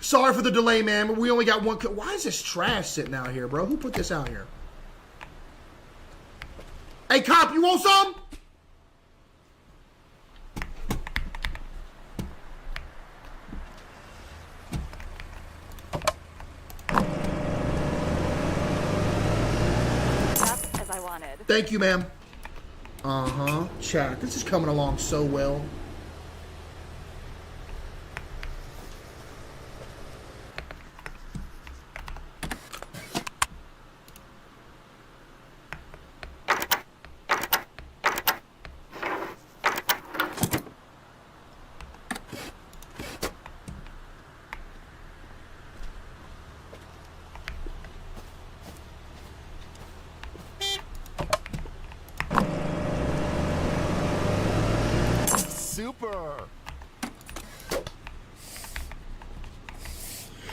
Sorry for the delay, man, but we only got one. Why is this trash sitting out here, bro? Who put this out here? Hey, cop, you want some? Just as I wanted. Thank you, ma'am. Uh-huh. Chat, this is coming along so well. Super.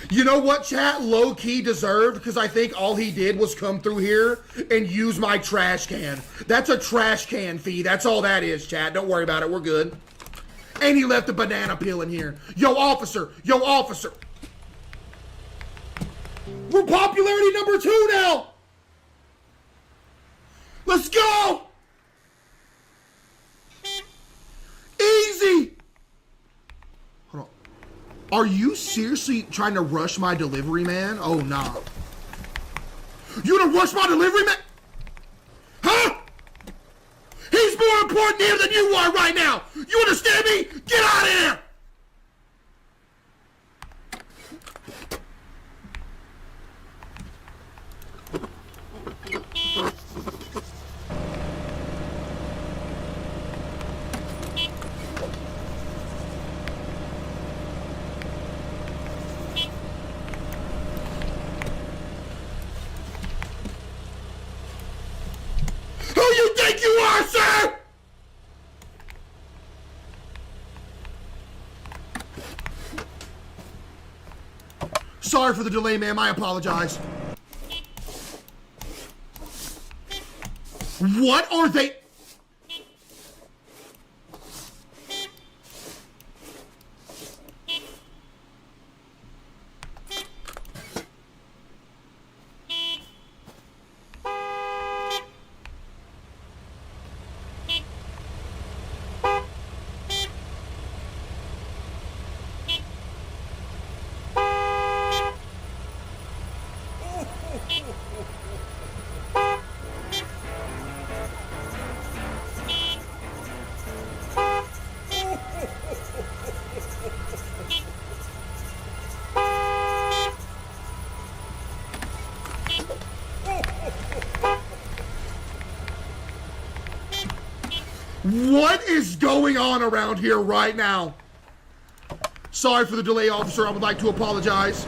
You know what, chat? Low-key deserved, because I think all he did was come through here and use my trash can. That's a trash can fee. That's all that is, chat. Don't worry about it. We're good. And he left a banana peel in here. Yo, officer. Yo, officer. We're popularity number 2 now. Let's go. Easy. Hold on. Are you seriously trying to rush my delivery, man? Oh, nah. You gonna rush my delivery, man? Huh? He's more important here than you are right now. You understand me? Get out of here. Who you think you are, sir? Sorry for the delay, ma'am. I apologize. What are they? What is going on around here right now? Sorry for the delay, officer. I would like to apologize.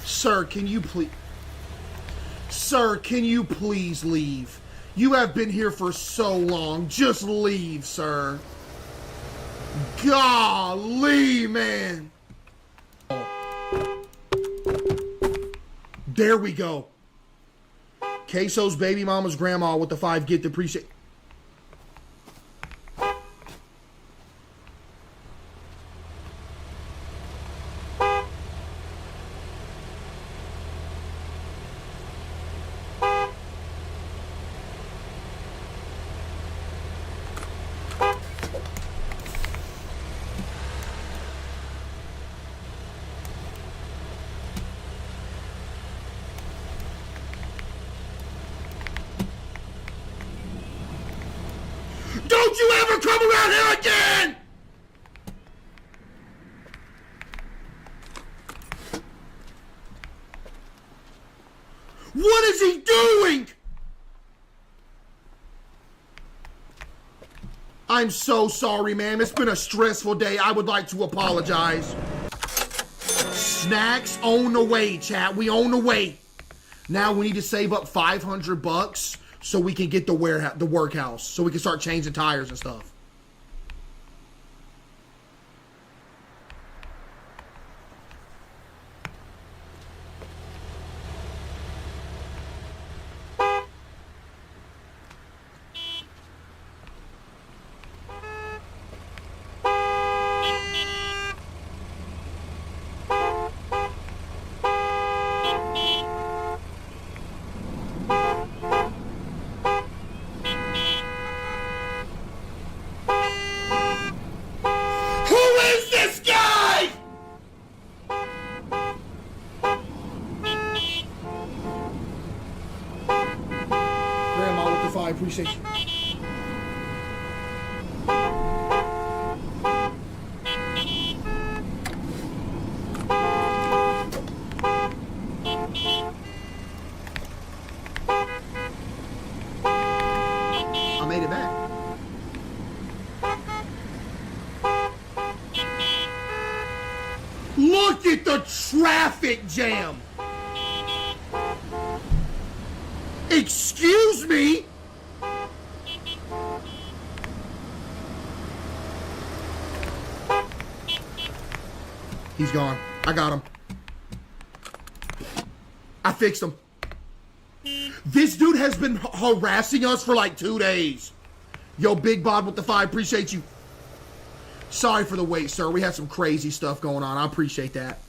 Sir, can you please... Sir, can you please leave? You have been here for so long. Just leave, sir. Golly, man. There we go. CaseOh's baby mama's grandma with the 5 gift appreciate... Don't you ever come around here again! What is he doing? I'm so sorry, ma'am. It's been a stressful day. I would like to apologize. Snacks on the way, chat. We on the way. Now we need to save up $500 so we can get the workhouse, so we can start changing tires and stuff. I appreciate you. I made it back. Look at the traffic jam. Excuse me? He's gone. I got him. I fixed him. This dude has been harassing us for like 2 days. Yo, Big Bod with the 5. Appreciate you. Sorry for the wait, sir. We had some crazy stuff going on. I appreciate that.